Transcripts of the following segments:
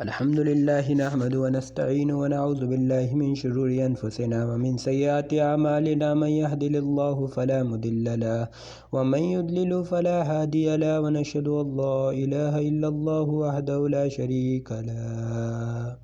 الحمد لله نحمده ونستعينه ونعوذ بالله من شرور أنفسنا ومن سيئات أعمالنا من يهده الله فلا مضل له ومن يضلل فلا هادي له ونشهد أن لا إله إلا الله وحده لا شريك له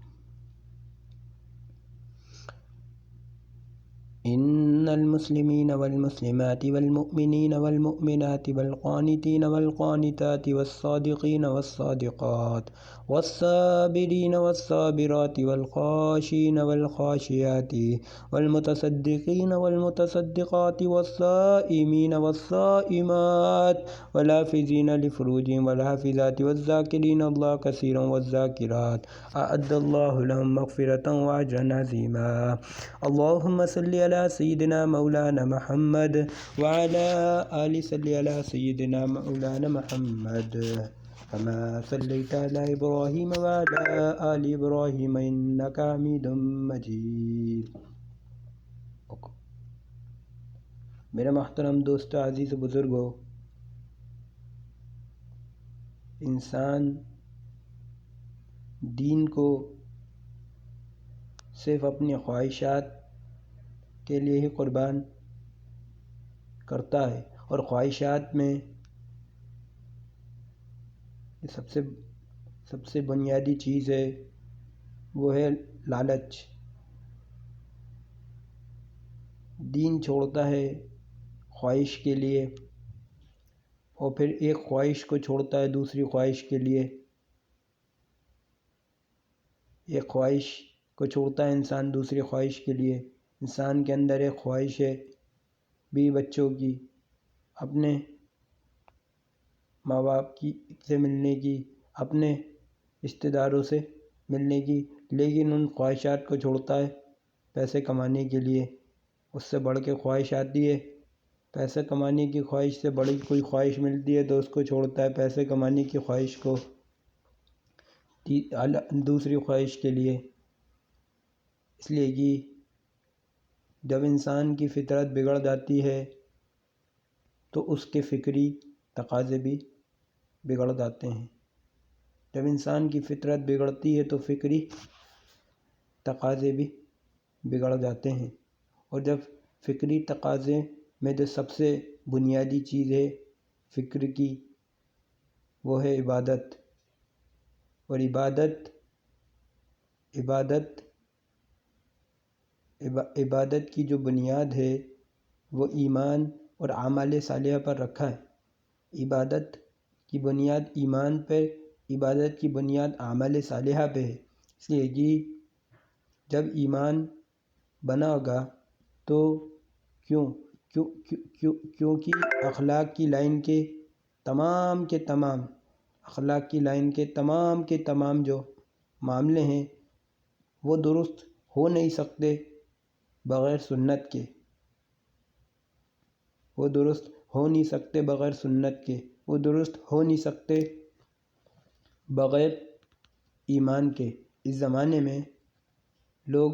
إن المسلمين والمسلمات والمؤمنين والمؤمنات والقانتين والقانتات والصادقين والصادقات والصابرين والصابرات والخاشين والخاشيات والمتصدقين والمتصدقات والصائمين والصائمات والحافظين لفروجهم والحافظات والذاكرين الله كثيرا والذاكرات أعد الله لهم مغفرة وأجرا عظيما. اللهم صل على سيدنا مولانا محمد وعلى آل صل على سيدنا مولانا محمد كما صليت على إبراهيم وعلى آل إبراهيم إنك حميد مجيد. میرے محترم دوستو، عزیز بزرگو، انسان دین کو صرف اپنی خواہشات کے لیے ہی قربان کرتا ہے، اور خواہشات میں سب سے بنیادی چیز ہے وہ ہے لالچ. دین چھوڑتا ہے خواہش کے لیے، اور پھر ایک خواہش کو چھوڑتا ہے دوسری خواہش کے لیے. ایک خواہش کو چھوڑتا ہے انسان دوسری خواہش کے لیے. انسان کے اندر ایک خواہش ہے بیوی بچوں کی، اپنے ماں باپ سے ملنے کی، اپنے رشتہ داروں سے ملنے کی، لیکن ان خواہشات کو چھوڑتا ہے پیسے کمانے کے لیے. اس سے بڑھ کے خواہش آتی ہے، پیسے کمانے کی خواہش سے بڑی کوئی خواہش ملتی ہے تو اس کو چھوڑتا ہے پیسے کمانے کی خواہش کو دوسری خواہش کے لیے. اس لیے کہ جب انسان کی فطرت بگڑ جاتی ہے تو اس کے فکری تقاضے بھی بگڑ جاتے ہیں. جب انسان کی فطرت بگڑتی ہے تو فکری تقاضے بھی بگڑ جاتے ہیں. اور جب فکری تقاضے میں جو سب سے بنیادی چیز ہے فکر کی، وہ ہے عبادت. اور عبادت کی جو بنیاد ہے وہ ایمان اور اعمال صالحہ پر رکھا ہے. عبادت کی بنیاد ایمان پہ، عبادت کی بنیاد اعمال صالحہ پہ ہے. اس لیے کہ جب ایمان بنا ہوگا تو کیونکہ اخلاق کی لائن کے تمام جو معاملے ہیں وہ درست ہو نہیں سکتے بغیر سنت کے. وہ درست ہو نہیں سکتے بغیر ایمان کے. اس زمانے میں لوگ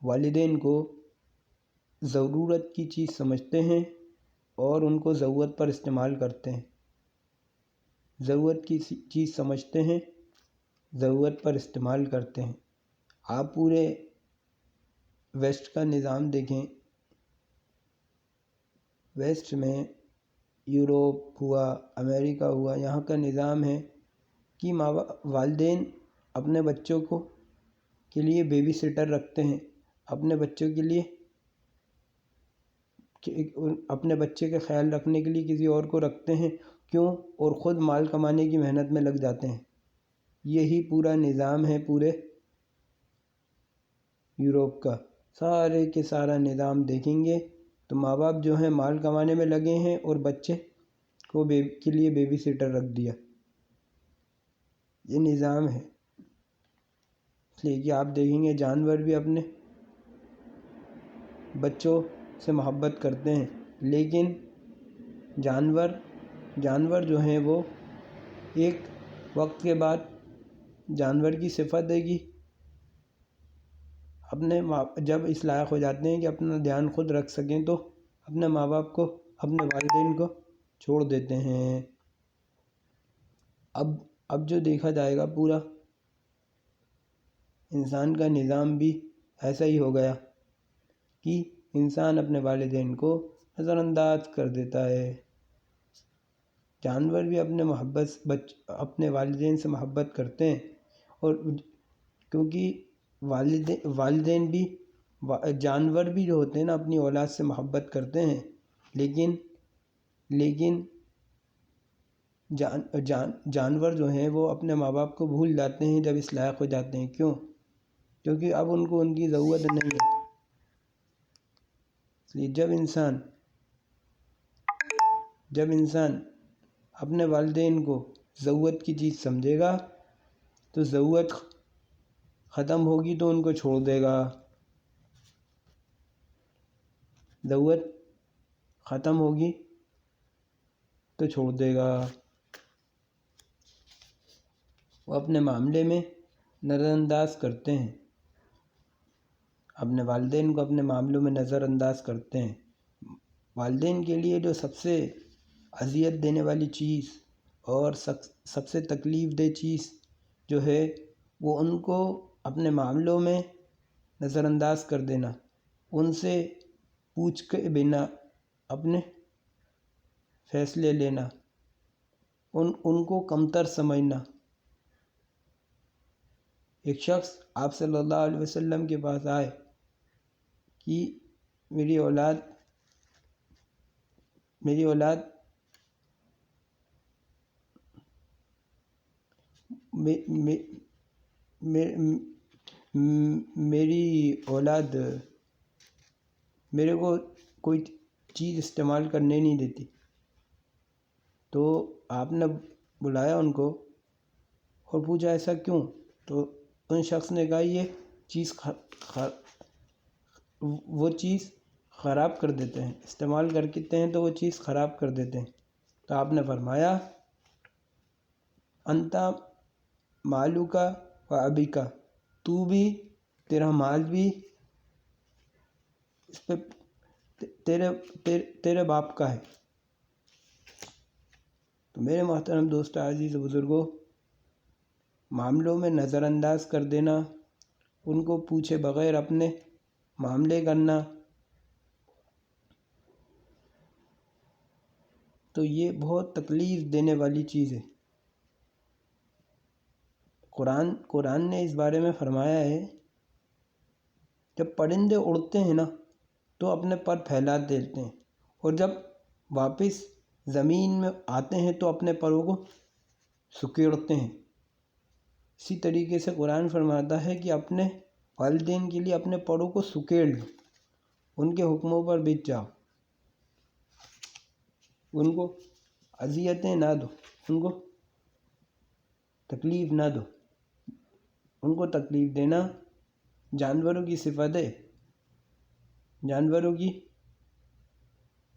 والدین کو ضرورت کی چیز سمجھتے ہیں اور ان کو ضرورت پر استعمال کرتے ہیں. ضرورت کی چیز سمجھتے ہیں، ضرورت پر استعمال کرتے ہیں. آپ پورے ویسٹ کا نظام دیکھیں. ویسٹ میں یوروپ ہوا، امریکہ ہوا، یہاں کا نظام ہے کہ والدین اپنے بچوں کے لیے بیبی سیٹر رکھتے ہیں، اپنے بچے کا خیال رکھنے کے لیے کسی اور کو رکھتے ہیں. کیوں؟ اور خود مال کمانے کی محنت میں لگ جاتے ہیں. یہی پورا نظام ہے پورے یوروپ کا. سارے کے سارا نظام دیکھیں گے تو ماں باپ جو ہیں مال کمانے میں لگے ہیں اور بچے کے لیے بیبی سیٹر رکھ دیا. یہ نظام ہے. اس لیے کہ آپ دیکھیں گے جانور بھی اپنے بچوں سے محبت کرتے ہیں، لیکن جانور جو ہیں وہ ایک وقت کے بعد جانور کی صفت ہے کہ جب اس لائق ہو جاتے ہیں کہ اپنا دھیان خود رکھ سکیں تو اپنے ماں باپ کو، اپنے والدین کو چھوڑ دیتے ہیں. اب جو دیکھا جائے گا پورا انسان کا نظام بھی ایسا ہی ہو گیا کہ انسان اپنے والدین کو نظر انداز کر دیتا ہے۔ جانور بھی اپنے والدین سے محبت کرتے ہیں، اور کیونکہ والدین بھی جانور بھی جو ہوتے ہیں نا اپنی اولاد سے محبت کرتے ہیں، لیکن جانور جو ہیں وہ اپنے ماں باپ کو بھول جاتے ہیں جب اس لائق ہو جاتے ہیں۔ کیوں؟ کیونکہ اب ان کو ان کی ضرورت نہیں ہے۔ اس لیے جب انسان اپنے والدین کو ضرورت کی چیز سمجھے گا تو ضرورت ختم ہوگی تو ان کو چھوڑ دے گا، ضرورت ختم ہوگی تو چھوڑ دے گا۔ وہ اپنے معاملے میں نظر انداز کرتے ہیں، اپنے والدین کو اپنے معاملوں میں نظر انداز کرتے ہیں۔ والدین کے لیے جو سب سے اذیت دینے والی چیز اور سب سے تکلیف دہ چیز جو ہے وہ ان کو اپنے معاملوں میں نظر انداز کر دینا، ان سے پوچھ کے بنا اپنے فیصلے لینا، ان کو کمتر سمجھنا۔ ایک شخص آپ صلی اللہ علیہ وسلم کے پاس آئے کہ میری اولاد میرے کو کوئی چیز استعمال کرنے نہیں دیتی۔ تو آپ نے بلایا ان کو اور پوچھا ایسا کیوں؟ تو ان شخص نے کہا یہ وہ چیز خراب کر دیتے ہیں، استعمال کرتے ہیں تو وہ چیز خراب کر دیتے ہیں۔ تو آپ نے فرمایا انتا مالوکا و ابیکا، تو بھی، تیرا مال بھی اس پہ تیرے باپ کا ہے۔ تو میرے محترم دوستو، عزیز بزرگوں، معاملوں میں نظر انداز کر دینا، ان کو پوچھے بغیر اپنے معاملے کرنا، تو یہ بہت تکلیف دینے والی چیز ہے۔ قرآن نے اس بارے میں فرمایا ہے جب پرندے اڑتے ہیں نا تو اپنے پر پھیلا دیتے ہیں، اور جب واپس زمین میں آتے ہیں تو اپنے پروں کو سکیڑتے ہیں۔ اسی طریقے سے قرآن فرماتا ہے کہ اپنے والدین کے لیے اپنے پروں کو سکیڑ لو، ان کے حکموں پر بیٹھ جاؤ، ان کو اذیتیں نہ دو، ان کو تکلیف نہ دو۔ ان کو تکلیف دینا جانوروں کی صفت ہے، جانوروں کی،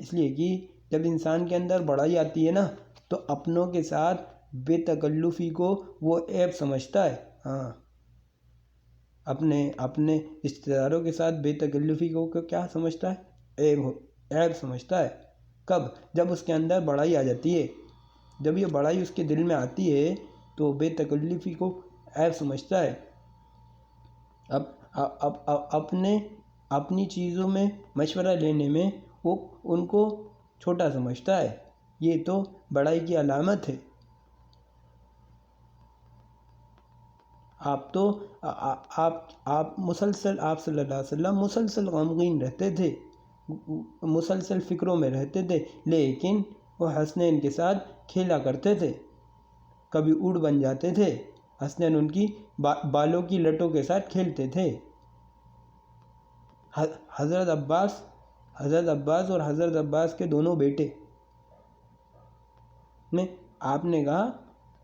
اس لیے کہ جب انسان کے اندر بڑائی آتی ہے نا تو اپنوں کے ساتھ بے تکلفی کو وہ عیب سمجھتا ہے۔ ہاں، اپنے رشتہ داروں کے ساتھ بے تکلفی کو کیا سمجھتا ہے؟ عیب سمجھتا ہے۔ کب؟ جب اس کے اندر بڑائی آ جاتی ہے، جب یہ بڑائی اس کے دل میں آتی ہے تو بے تکلفی کو عیب سمجھتا ہے۔ اپنی چیزوں میں مشورہ لینے میں وہ ان کو چھوٹا سمجھتا ہے۔ یہ تو بڑائی کی علامت ہے۔ آپ صلی اللہ علیہ وسلم مسلسل غمگین رہتے تھے، مسلسل فکروں میں رہتے تھے، لیکن وہ حسنین کے ساتھ کھیلا کرتے تھے، کبھی اونٹ بن جاتے تھے، حسنین ان کی بالوں کی لٹوں کے ساتھ کھیلتے تھے۔ حضرت عباس اور حضرت عباس کے دونوں بیٹے آپ نے کہا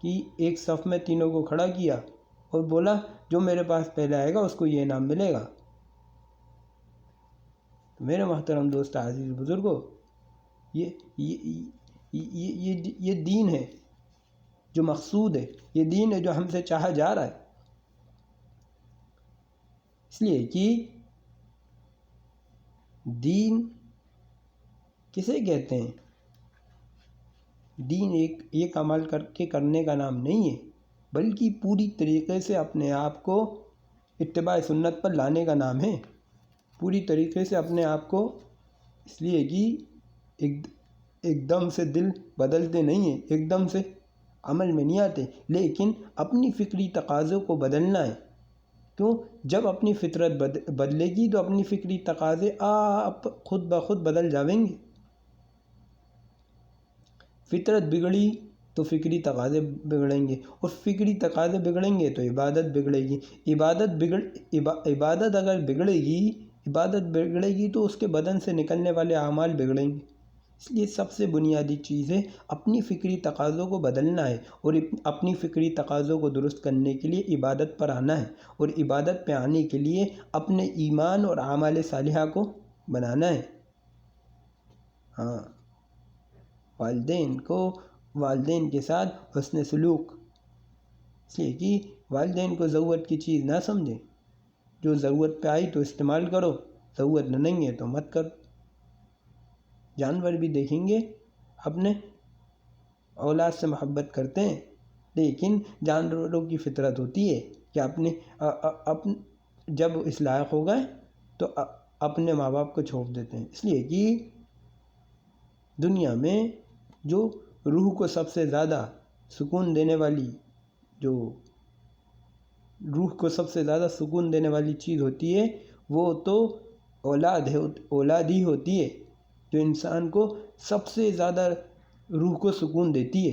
کہ ایک صف میں تینوں کو کھڑا کیا اور بولا جو میرے پاس پہلے آئے گا اس کو یہ انعام ملے گا۔ تو میرے محترم دوست، عزیز بزرگوں، یہ دین ہے جو مقصود ہے، یہ دین ہے جو ہم سے چاہا جا رہا ہے۔ اس لیے کہ دین کسے کہتے ہیں؟ دین ایک عمل کرنے کا نام نہیں ہے، بلکہ پوری طریقے سے اپنے آپ کو اتباع سنت پر لانے کا نام ہے، پوری طریقے سے اپنے آپ کو، اس لیے کہ ایک دم سے دل بدلتے نہیں ہیں، ایک دم سے عمل میں نہیں آتے، لیکن اپنی فکری تقاضوں کو بدلنا ہے۔ کیوں؟ جب اپنی فطرت بدلے گی تو اپنی فکری تقاضے آپ خود بخود بدل جاویں گے۔ فطرت بگڑی تو فکری تقاضے بگڑیں گے، اور فکری تقاضے بگڑیں گے تو عبادت بگڑے گی۔ عبادت اگر بگڑے گی تو اس کے بدن سے نکلنے والے اعمال بگڑیں گے۔ اس لیے سب سے بنیادی چیز ہے اپنی فکری تقاضوں کو بدلنا ہے، اور اپنی فکری تقاضوں کو درست کرنے کے لیے عبادت پر آنا ہے، اور عبادت پہ آنے کے لیے اپنے ایمان اور اعمال صالحہ کو بنانا ہے۔ ہاں، والدین کے ساتھ حسن سلوک، اس لیے کہ والدین کو ضرورت کی چیز نہ سمجھیں، جو ضرورت پہ آئی تو استعمال کرو، ضرورت نہیں ہے تو مت کرو۔ جانور بھی دیکھیں گے اپنے اولاد سے محبت کرتے ہیں، لیکن جانوروں کی فطرت ہوتی ہے کہ جب اس لائق ہو گئے تو اپنے ماں باپ کو چھوڑ دیتے ہیں۔ اس لیے کہ دنیا میں جو روح کو سب سے زیادہ سکون دینے والی چیز ہوتی ہے وہ تو اولاد ہی ہوتی ہے، جو انسان کو سب سے زیادہ روح کو سکون دیتی ہے۔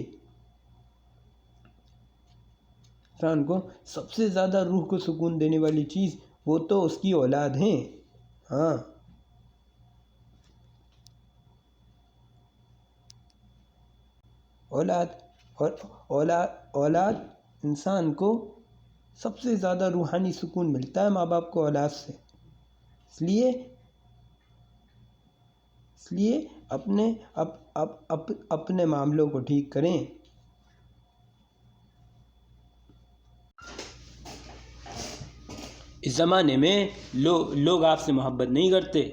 انسان کو سب سے زیادہ روح کو سکون دینے والی چیز وہ تو اس کی اولاد ہیں۔ ہاں، اولاد انسان کو سب سے زیادہ روحانی سکون ملتا ہے ماں باپ کو اولاد سے۔ اس لیے اپنے معاملوں کو ٹھیک کریں۔ اس زمانے میں لوگ آپ سے محبت نہیں کرتے،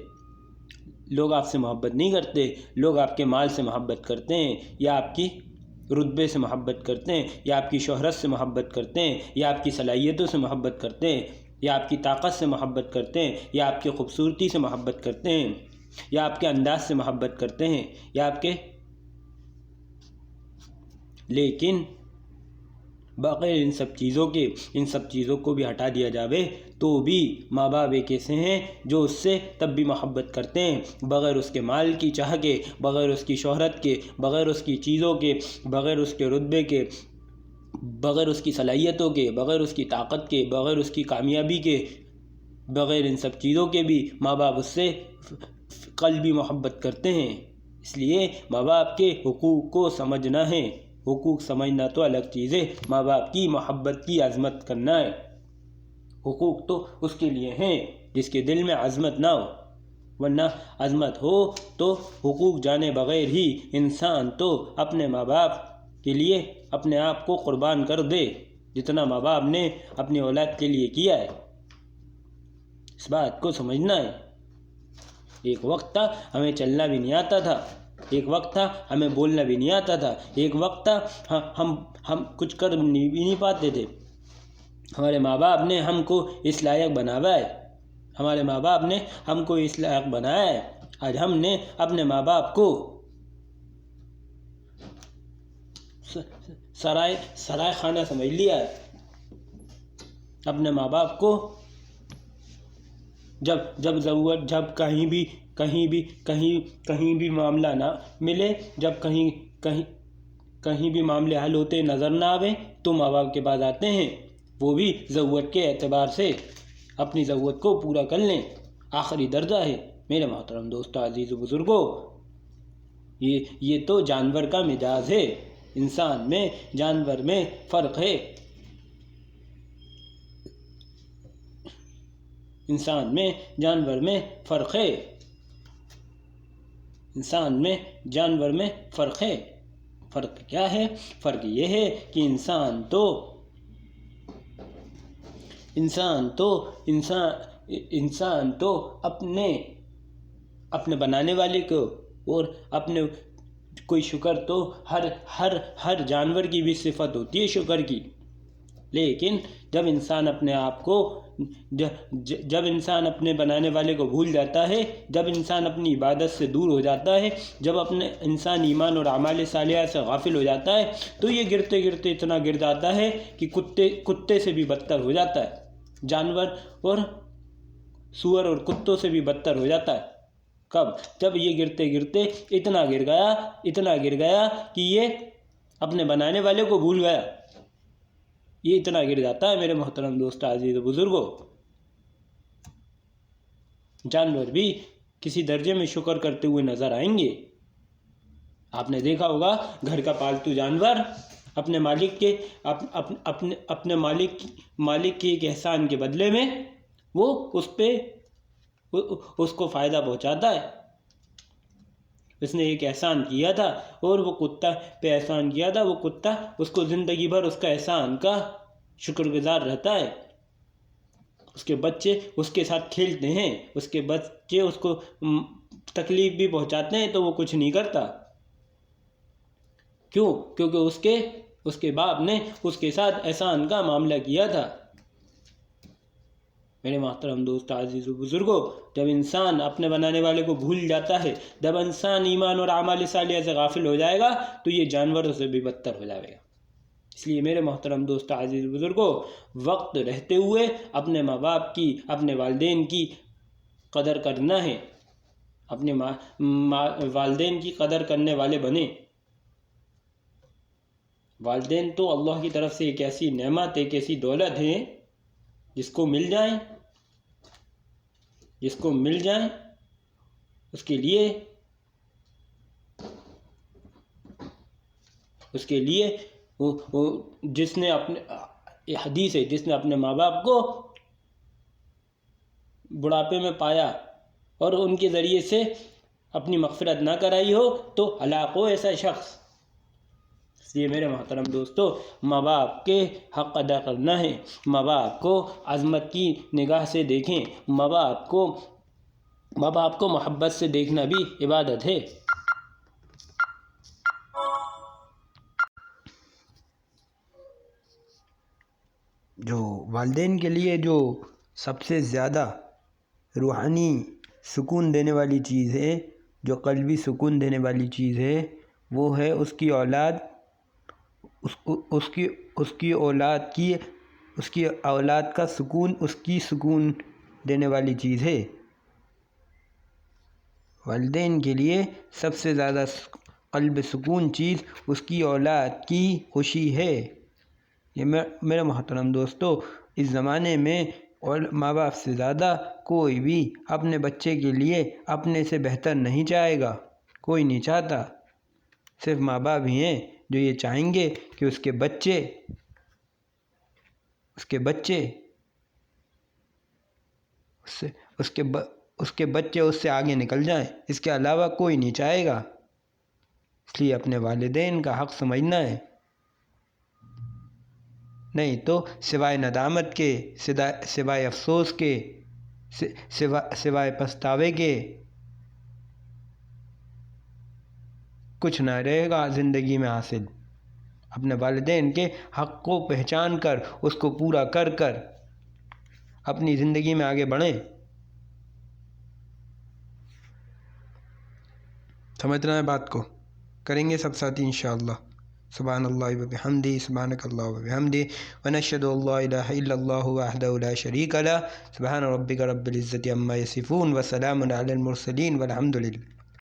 لوگ آپ کے مال سے محبت کرتے ہیں، یا آپ کی رتبے سے محبت کرتے ہیں، یا آپ کی شہرت سے محبت کرتے ہیں، یا آپ کی صلاحیتوں سے محبت کرتے ہیں، یا آپ کی طاقت سے محبت کرتے ہیں، یا آپ کی خوبصورتی سے محبت کرتے ہیں، یا آپ کے انداز سے محبت کرتے ہیں، یا لیکن بغیر ان سب چیزوں کو بھی ہٹا دیا جاوے تو بھی ماں باپ ایک ایسے ہیں جو اس سے تب بھی محبت کرتے ہیں، بغیر اس کے مال کی چاہ کے، بغیر اس کی شہرت کے، بغیر اس کی چیزوں کے، بغیر اس کے رتبے کے، بغیر اس کی صلاحیتوں کے، بغیر اس کی طاقت کے، بغیر اس کی کامیابی کے، بغیر ان سب چیزوں کے بھی ماں باپ اس سے قلبی محبت کرتے ہیں۔ اس لیے ماں باپ کے حقوق کو سمجھنا ہے۔ حقوق سمجھنا تو الگ چیز ہے، ماں باپ کی محبت کی عظمت کرنا ہے۔ حقوق تو اس کے لیے ہیں جس کے دل میں عظمت نہ ہو، ورنہ عظمت ہو تو حقوق جانے بغیر ہی انسان تو اپنے ماں باپ کے لیے اپنے آپ کو قربان کر دے، جتنا ماں باپ نے اپنی اولاد کے لیے کیا ہے۔ اس بات کو سمجھنا ہے۔ ایک وقت تھا ہمیں چلنا بھی نہیں آتا تھا، ایک وقت تھا ہمیں بولنا بھی نہیں آتا تھا، ایک وقت تھا ہم کچھ کر بھی نہیں پاتے تھے۔ ہمارے ماں باپ نے ہم کو اس لائق بنایا ہے، آج ہم نے اپنے ماں باپ کو سرائے خانہ سمجھ لیا ہے۔ اپنے ماں باپ کو جب ضرورت، جب کہیں بھی معاملہ نہ ملے، جب کہیں بھی معاملے حل ہوتے نظر نہ آویں تو ماں باپ کے پاس آتے ہیں، وہ بھی ضرورت کے اعتبار سے اپنی ضرورت کو پورا کر لیں۔ آخری درجہ ہے میرے محترم دوستو، عزیز و بزرگوں، یہ تو جانور کا مزاج ہے۔ انسان میں جانور میں فرق ہے، انسان میں جانور میں فرق ہے، انسان میں جانور میں فرق ہے۔ فرق کیا ہے؟ فرق یہ ہے کہ انسان تو اپنے بنانے والے کو اور اپنے کوئی شکر تو ہر جانور کی بھی صفت ہوتی ہے شکر کی، لیکن جب انسان اپنے آپ کو جب انسان اپنے بنانے والے کو بھول جاتا ہے، جب انسان اپنی عبادت سے دور ہو جاتا ہے، جب انسان ایمان اور اعمال صالحہ سے غافل ہو جاتا ہے، تو یہ گرتے گرتے اتنا گر جاتا ہے کہ کتے سے بھی بدتر ہو جاتا ہے، جانور اور سور اور کتوں سے بھی بدتر ہو جاتا ہے۔ کب؟ جب یہ گرتے گرتے اتنا گر گیا کہ یہ اپنے بنانے والے کو بھول گیا۔ یہ اتنا گر جاتا ہے میرے محترم دوست عزیز و بزرگوں۔ جانور بھی کسی درجے میں شکر کرتے ہوئے نظر آئیں گے۔ آپ نے دیکھا ہوگا گھر کا پالتو جانور اپنے مالک کے ایک احسان کے بدلے میں وہ اس کو فائدہ پہنچاتا ہے۔ اس نے ایک احسان کیا تھا اور وہ کتا پہ احسان کیا تھا، وہ کتا اس کو زندگی بھر اس کا احسان کا شکر گزار رہتا ہے۔ اس کے بچے اس کے ساتھ کھیلتے ہیں، اس کے بچے اس کو تکلیف بھی پہنچاتے ہیں تو وہ کچھ نہیں کرتا۔ کیوں؟ کیونکہ اس کے باپ نے اس کے ساتھ احسان کا معاملہ کیا تھا۔ میرے محترم دوست عزیز و بزرگوں، جب انسان اپنے بنانے والے کو بھول جاتا ہے، جب انسان ایمان اور اعمال صالحہ سے غافل ہو جائے گا تو یہ جانوروں سے بھی بدتر ہو جائے گا۔ اس لیے میرے محترم دوست عزیز و بزرگوں، وقت رہتے ہوئے اپنے ماں باپ کی، اپنے والدین کی قدر کرنا ہے، اپنے والدین کی قدر کرنے والے بنیں۔ والدین تو اللہ کی طرف سے ایک ایسی نعمت، ایک ایسی دولت ہے جس کو مل جائیں اس کے لیے جس نے حدیث ہے، جس نے اپنے ماں باپ کو بڑھاپے میں پایا اور ان کے ذریعے سے اپنی مغفرت نہ کرائی ہو تو ہلاک ہو ایسا شخص۔ اس لیے میرے محترم دوستو، ماں باپ کے حق ادا کرنا ہے، ماں باپ کو عظمت کی نگاہ سے دیکھیں، ماں باپ کو محبت سے دیکھنا بھی عبادت ہے۔ جو والدین کے لیے جو سب سے زیادہ روحانی سکون دینے والی چیز ہے، جو قلبی سکون دینے والی چیز ہے، وہ ہے اس کی اولاد کا سکون، اس کی سکون دینے والی چیز ہے۔ والدین کے لیے سب سے زیادہ قلب سکون چیز اس کی اولاد کی خوشی ہے۔ یہ میرے محترم دوستو، اس زمانے میں اور ماں باپ سے زیادہ کوئی بھی اپنے بچے کے لیے اپنے سے بہتر نہیں چاہے گا، کوئی نہیں چاہتا۔ صرف ماں باپ ہی ہیں جو یہ چاہیں گے کہ اس کے بچے اس سے آگے نکل جائیں، اس کے علاوہ کوئی نہیں چاہے گا۔ اس لیے اپنے والدین کا حق سمجھنا ہے، نہیں تو سوائے ندامت کے، سوائے افسوس کے، سوائے پچھتاوے کے کچھ نہ رہے گا زندگی میں حاصل۔ اپنے والدین کے حق کو پہچان کر، اس کو پورا کر اپنی زندگی میں آگے بڑھیں۔ سمجھنا ہے بات کو، کریں گے سب ساتھی انشاءاللہ۔ سبحان اللہ و بحمدہ، سبحانک اللہ و بحمدہ، ونشہد ان لا الہ الا اللہ وحدہ لا شریک لہ، سبحان ربک رب العزۃ عما یصفون، وسلام علی المرسلین، والحمد للہ۔